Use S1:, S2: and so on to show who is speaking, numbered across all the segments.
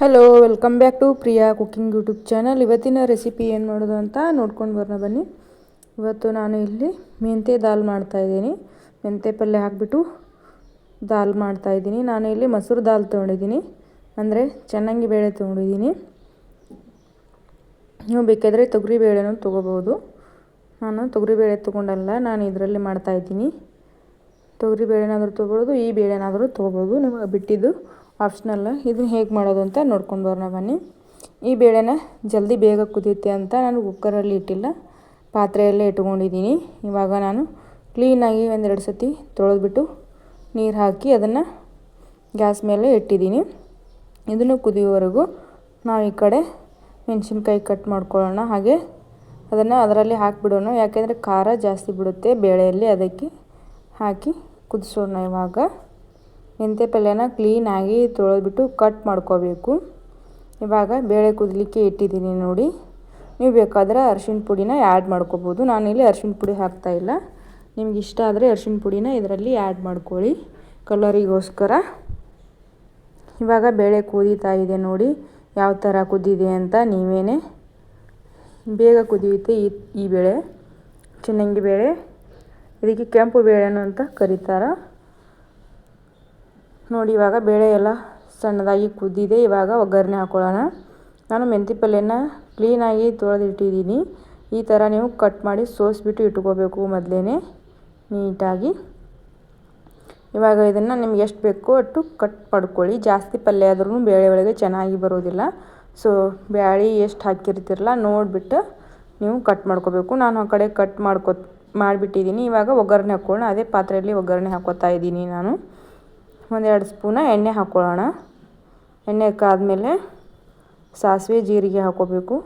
S1: Hello, welcome back to Priya cooking YouTube channel. ಇವತ್ತಿನ recipe ಏನು ಮಾಡೋದು ಅಂತ ನೋಡ್ಕೊಂಡು ಬರೋಣ ಬನ್ನಿ. ಇವತ್ತು ನಾನು ಇಲ್ಲಿ ಮೆಂತ್ಯ ದಾಲ್ ಮಾಡ್ತಾಯಿದ್ದೀನಿ. ಮೆಂತ್ಯ ಪಲ್ಯ ಹಾಕಿಬಿಟ್ಟು ದಾಲ್ ಮಾಡ್ತಾಯಿದ್ದೀನಿ. ನಾನು ಇಲ್ಲಿ ಮಸೂರು ದಾಲ್ ತೊಗೊಂಡಿದ್ದೀನಿ, ಅಂದರೆ ಚೆನ್ನಾಗಿ ಬೇಳೆ ತೊಗೊಂಡಿದ್ದೀನಿ. ನೀವು ಬೇಕಾದರೆ ತೊಗರಿ ಬೇಳೆನೂ ತೊಗೋಬೋದು. ನಾನು ತೊಗರಿ ಬೇಳೆ ತೊಗೊಂಡಲ್ಲ, ನಾನು ಇದರಲ್ಲಿ ಮಾಡ್ತಾಯಿದ್ದೀನಿ. ತೊಗರಿ ಬೇಳೆನಾದರೂ ತೊಗೊಳ್ಳೋದು, ಈ ಬೇಳೆನಾದರೂ ತೊಗೋಬೋದು, ನಿಮಗೆ ಬಿಟ್ಟಿದ್ದು ಆಪ್ಷನಲ್ಲ. ಇದನ್ನು ಹೇಗೆ ಮಾಡೋದು ಅಂತ ನೋಡ್ಕೊಂಡು ಬರೋಣ ಬನ್ನಿ. ಈ ಬೇಳೆನ ಜಲ್ದಿ ಬೇಗ ಕುದಿಯುತ್ತೆ ಅಂತ ನಾನು ಕುಕ್ಕರಲ್ಲಿ ಇಟ್ಟಿಲ್ಲ, ಪಾತ್ರೆಯಲ್ಲೇ ಇಟ್ಕೊಂಡಿದ್ದೀನಿ. ಇವಾಗ ನಾನು ಕ್ಲೀನಾಗಿ ಒಂದೆರಡು ಸತಿ ತೊಳೆದ್ಬಿಟ್ಟು ನೀರು ಹಾಕಿ ಅದನ್ನು ಗ್ಯಾಸ್ ಮೇಲೆ ಇಟ್ಟಿದ್ದೀನಿ. ಇದನ್ನು ಕುದಿಯುವವರೆಗೂ ನಾವು ಈ ಕಡೆ ಮೆಣಸಿನ್ಕಾಯಿ ಕಟ್ ಮಾಡ್ಕೊಳ್ಳೋಣ. ಹಾಗೆ ಅದನ್ನು ಅದರಲ್ಲಿ ಹಾಕಿಬಿಡೋಣ, ಯಾಕೆಂದರೆ ಖಾರ ಜಾಸ್ತಿ ಬಿಡುತ್ತೆ ಬೇಳೆಯಲ್ಲಿ. ಅದಕ್ಕೆ ಹಾಕಿ ಕುದಿಸೋಣ. ಇವಾಗ ಮೆಂತ್ಯ ಪಲ್ಯನ ಕ್ಲೀನಾಗಿ ತೊಳೆದ್ಬಿಟ್ಟು ಕಟ್ ಮಾಡ್ಕೋಬೇಕು. ಇವಾಗ ಬೇಳೆ ಕುದಲಿಕ್ಕೆ ಇಟ್ಟಿದ್ದೀನಿ ನೋಡಿ. ನೀವು ಬೇಕಾದರೆ ಅರಿಶಿಣ ಪುಡಿನ ಆ್ಯಡ್ ಮಾಡ್ಕೋಬೋದು. ನಾನಿಲ್ಲಿ ಅರಿಶಿಣ ಪುಡಿ ಹಾಕ್ತಾಯಿಲ್ಲ. ನಿಮ್ಗೆ ಇಷ್ಟ ಆದರೆ ಅರಿಶಿಣ ಪುಡಿನ ಇದರಲ್ಲಿ ಆ್ಯಡ್ ಮಾಡ್ಕೊಳ್ಳಿ, ಕಲರಿಗೋಸ್ಕರ. ಇವಾಗ ಬೇಳೆ ಕುದೀತಾ ಇದೆ ನೋಡಿ, ಯಾವ ಥರ ಕುದ್ದಿದೆ ಅಂತ. ನೀವೇ ಬೇಗ ಕುದಿಯುತ್ತೆ ಈ ಬೇಳೆ, ಚಿನ್ನಂಗಿ ಬೇಳೆ. ಇದಕ್ಕೆ ಕೆಂಪು ಬೇಳೆನೂ ಅಂತ ಕರೀತಾರೆ ನೋಡಿ. ಇವಾಗ ಬೇಳೆ ಎಲ್ಲ ಸಣ್ಣದಾಗಿ ಕುದ್ದಿದೆ. ಇವಾಗ ಒಗ್ಗರಣೆ ಹಾಕೊಳ್ಳೋಣ. ನಾನು ಮೆಂತ್ಯ ಪಲ್ಯನ ಕ್ಲೀನಾಗಿ ತೊಳೆದಿಟ್ಟಿದ್ದೀನಿ. ಈ ಥರ ನೀವು ಕಟ್ ಮಾಡಿ ಸೋಸಿಬಿಟ್ಟು ಇಟ್ಕೋಬೇಕು ಮೊದಲೇ ನೀಟಾಗಿ. ಇವಾಗ ಇದನ್ನು ನಿಮ್ಗೆ ಎಷ್ಟು ಬೇಕೋ ಅಷ್ಟು ಕಟ್ ಮಾಡ್ಕೊಳ್ಳಿ. ಜಾಸ್ತಿ ಪಲ್ಯ ಆದ್ರೂ ಬೇಳೆ ಒಳಗೆ ಚೆನ್ನಾಗಿ ಬರೋದಿಲ್ಲ. ಸೊ ಬ್ಯಾಳೆ ಎಷ್ಟು ಹಾಕಿರ್ತಿರಲ್ಲ ನೋಡಿಬಿಟ್ಟು ನೀವು ಕಟ್ ಮಾಡ್ಕೋಬೇಕು. ನಾನು ಆ ಕಡೆ ಕಟ್ ಮಾಡಿಬಿಟ್ಟಿದ್ದೀನಿ. ಇವಾಗ ಒಗ್ಗರಣೆ ಹಾಕ್ಕೊಳ್ಳೋಣ. ಅದೇ ಪಾತ್ರೆಯಲ್ಲಿ ಒಗ್ಗರಣೆ ಹಾಕ್ಕೋತಾ ಇದ್ದೀನಿ ನಾನು. 1-2 ಸ್ಪೂನ ಎಣ್ಣೆ ಹಾಕ್ಕೊಳ್ಳೋಣ. ಎಣ್ಣೆ ಕಾದ್ಮೇಲೆ ಸಾಸಿವೆ ಜೀರಿಗೆ ಹಾಕ್ಕೋಬೇಕು.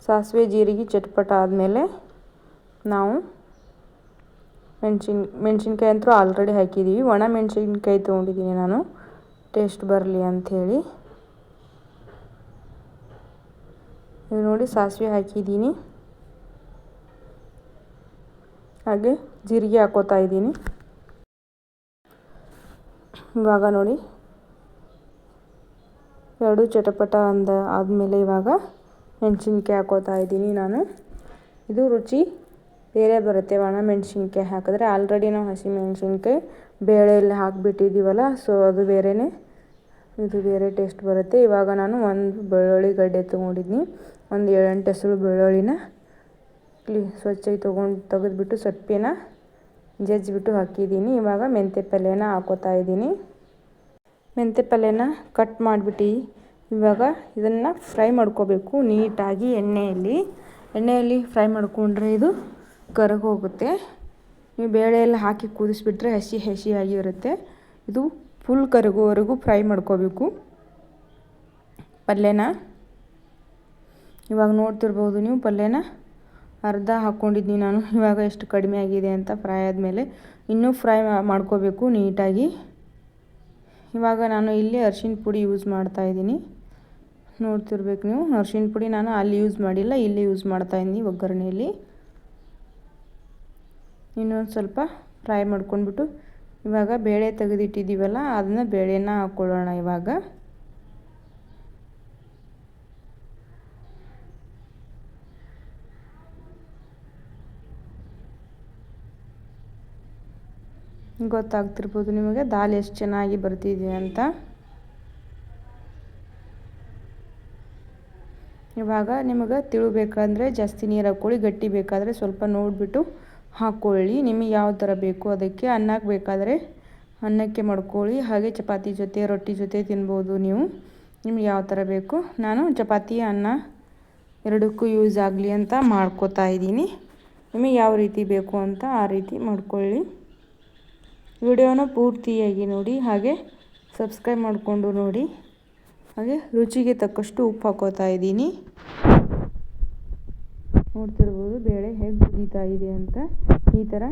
S1: ಸಾಸಿವೆ ಜೀರಿಗೆ ಚಟ್ಪಟ ಆದಮೇಲೆ ನಾವು ಮೆಣಸಿನ್ಕಾಯಿ ಅಂತೂ ಆಲ್ರೆಡಿ ಹಾಕಿದ್ದೀವಿ. ಒಣ ಮೆಣಸಿನ್ಕಾಯಿ ತೊಗೊಂಡಿದ್ದೀನಿ ನಾನು, ಟೇಸ್ಟ್ ಬರಲಿ ಅಂಥೇಳಿ. ಇದು ನೋಡಿ, ಸಾಸಿವೆ ಹಾಕಿದ್ದೀನಿ, ಹಾಗೆ ಜೀರಿಗೆ ಹಾಕ್ಕೋತಾ ಇದ್ದೀನಿ. ಇವಾಗ ನೋಡಿ, ಎರಡು ಚಟಪಟ ಆದಮೇಲೆ ಇವಾಗ ಮೆಣಸಿನ್ಕಾಯಿ ಹಾಕ್ಕೋತಾ ಇದ್ದೀನಿ ನಾನು. ಇದು ರುಚಿ ಬೇರೆ ಬರುತ್ತೆ ಒಣ ಮೆಣಸಿನ್ಕಾಯಿ ಹಾಕಿದ್ರೆ. ಆಲ್ರೆಡಿ ನಾವು ಹಸಿ ಮೆಣಸಿನ್ಕಾಯಿ ಬೇಳೆಯಲ್ಲಿ ಹಾಕಿಬಿಟ್ಟಿದ್ದೀವಲ್ಲ, ಸೊ ಅದು ಬೇರೆಯೇ, ಇದು ಬೇರೆ ಟೇಸ್ಟ್ ಬರುತ್ತೆ. ಇವಾಗ ನಾನು ಒಂದು ಬೆಳ್ಳುಳ್ಳಿ ಗಡ್ಡೆ ತೊಗೊಂಡಿದ್ದೀನಿ. ಒಂದು 7-8 ಹೆಸರು ಬೆಳ್ಳುಳ್ಳಿನ ಸ್ವಚ್ಛಾಗಿ ತೆಗೆದ್ಬಿಟ್ಟು ಸೊಪ್ಪಿನ ಜಜ್ಜಿಬಿಟ್ಟು ಹಾಕಿದ್ದೀನಿ. ಇವಾಗ ಮೆಂತ್ಯ ಪಲ್ಯನ ಹಾಕ್ಕೋತಾ ಇದ್ದೀನಿ. ಮೆಂತ್ಯ ಪಲ್ಯನ ಕಟ್ ಮಾಡಿಬಿಟ್ಟು ಇವಾಗ ಇದನ್ನು ಫ್ರೈ ಮಾಡ್ಕೋಬೇಕು ನೀಟಾಗಿ ಎಣ್ಣೆಯಲ್ಲಿ ಫ್ರೈ ಮಾಡಿಕೊಂಡ್ರೆ ಇದು ಕರಗೋಗುತ್ತೆ. ನೀವು ಬೇಳೆಯಲ್ಲಿ ಹಾಕಿ ಕುದಿಸ್ಬಿಟ್ರೆ ಹಸಿ ಆಗಿರುತ್ತೆ. ಇದು ಫುಲ್ ಕರಗೋವರೆಗೂ ಫ್ರೈ ಮಾಡ್ಕೋಬೇಕು ಪಲ್ಯನ. ಇವಾಗ ನೋಡ್ತಿರ್ಬೋದು ನೀವು, ಪಲ್ಯನ ಅರ್ಧ ಹಾಕ್ಕೊಂಡಿದ್ದೀನಿ ನಾನು. ಇವಾಗ ಎಷ್ಟು ಕಡಿಮೆ ಆಗಿದೆ ಅಂತ ಫ್ರೈ ಆದಮೇಲೆ ಇನ್ನೂ ಫ್ರೈ ಮಾಡ್ಕೋಬೇಕು ನೀಟಾಗಿ. ಇವಾಗ ನಾನು ಇಲ್ಲಿ ಅರಿಶಿಣ ಪುಡಿ ಯೂಸ್ ಮಾಡ್ತಾಯಿದ್ದೀನಿ. ನೋಡ್ತಿರ್ಬೇಕು ನೀವು, ಅರಿಶಿಣ ಪುಡಿ ನಾನು ಅಲ್ಲಿ ಯೂಸ್ ಮಾಡಿಲ್ಲ, ಇಲ್ಲಿ ಯೂಸ್ ಮಾಡ್ತಾಯಿದ್ದೀನಿ ಒಗ್ಗರಣೆಯಲ್ಲಿ. ಇನ್ನೊಂದು ಸ್ವಲ್ಪ ಫ್ರೈ ಮಾಡ್ಕೊಂಡ್ಬಿಟ್ಟು ಇವಾಗ ಬೇಳೆ ತೆಗೆದಿಟ್ಟಿದ್ದೀವಲ್ಲ, ಅದನ್ನ ಬೇಳೆನ ಹಾಕ್ಕೊಳ್ಳೋಣ. ಇವಾಗ ಗೊತ್ತಾಗ್ತಿರ್ಬೋದು ನಿಮಗೆ ದಾಲ್ ಎಷ್ಟು ಚೆನ್ನಾಗಿ ಬರ್ತಿದೆ ಅಂತ. ಇವಾಗ ನಿಮಗೆ ತಿಳಬೇಕಂದ್ರೆ ಜಾಸ್ತಿ ನೀರು ಹಾಕ್ಕೊಳ್ಳಿ, ಗಟ್ಟಿ ಬೇಕಾದರೆ ಸ್ವಲ್ಪ ನೋಡಿಬಿಟ್ಟು ಹಾಕ್ಕೊಳ್ಳಿ. ನಿಮಗೆ ಯಾವ ಥರ ಬೇಕು ಅದಕ್ಕೆ. ಅನ್ನಕ್ಕೆ ಬೇಕಾದರೆ ಅನ್ನಕ್ಕೆ ಮಾಡ್ಕೊಳ್ಳಿ, ಹಾಗೆ ಚಪಾತಿ ಜೊತೆ ರೊಟ್ಟಿ ಜೊತೆ ತಿನ್ಬೋದು ನೀವು. ನಿಮ್ಗೆ ಯಾವ ಥರ ಬೇಕು. ನಾನು ಚಪಾತಿ ಅನ್ನ ಎರಡಕ್ಕೂ ಯೂಸ್ ಆಗಲಿ ಅಂತ ಮಾಡ್ಕೋತಾ ಇದ್ದೀನಿ. ನಿಮಗೆ ಯಾವ ರೀತಿ ಬೇಕು ಅಂತ ಆ ರೀತಿ ಮಾಡ್ಕೊಳ್ಳಿ. ವಿಡಿಯೋನ ಪೂರ್ತಿಯಾಗಿ ನೋಡಿ, ಹಾಗೆ ಸಬ್ಸ್ಕ್ರೈಬ್ ಮಾಡಿಕೊಂಡು ನೋಡಿ. ಹಾಗೆ ರುಚಿಗೆ ತಕ್ಕಷ್ಟು ಉಪ್ಪು ಹಾಕ್ಕೋತಾ ಇದ್ದೀನಿ. ನೋಡ್ತಿರ್ಬೋದು ಬೇಳೆ ಹೇಗೆ ಕುದೀತಾ ಇದೆ ಅಂತ. ಈ ಥರ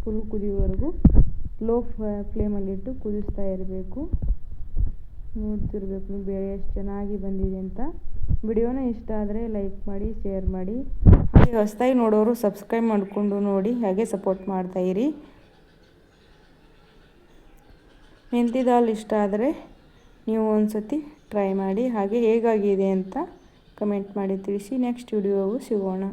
S1: ಫುಲ್ ಕುದಿಯೋವರೆಗೂ ಲೋ ಫ್ಲೇಮಲ್ಲಿಟ್ಟು ಕುದಿಸ್ತಾ ಇರಬೇಕು. ನೋಡ್ತಿರ್ಬೇಕು ಬೇಳೆ ಎಷ್ಟು ಚೆನ್ನಾಗಿ ಬಂದಿದೆ ಅಂತ. ವಿಡಿಯೋನ ಇಷ್ಟ ಆದರೆ ಲೈಕ್ ಮಾಡಿ, ಶೇರ್ ಮಾಡಿ. ಹಾಗೆ ಹೊಸದಾಗಿ ನೋಡೋರು ಸಬ್ಸ್ಕ್ರೈಬ್ ಮಾಡಿಕೊಂಡು ನೋಡಿ, ಹಾಗೆ ಸಪೋರ್ಟ್ ಮಾಡ್ತಾಯಿರಿ. ಮೆಂತ್ಯ ದಾಲ್ ಇಷ್ಟ ಆದರೆ ನೀವು ಒಂದು ಸತಿ ಟ್ರೈ ಮಾಡಿ ಹಾಗೆ ಹೇಗಾಗಿದೆ ಅಂತ ಕಮೆಂಟ್ ಮಾಡಿ ತಿಳಿಸಿ. ನೆಕ್ಸ್ಟ್ ವಿಡಿಯೋವು ಸಿಗೋಣ.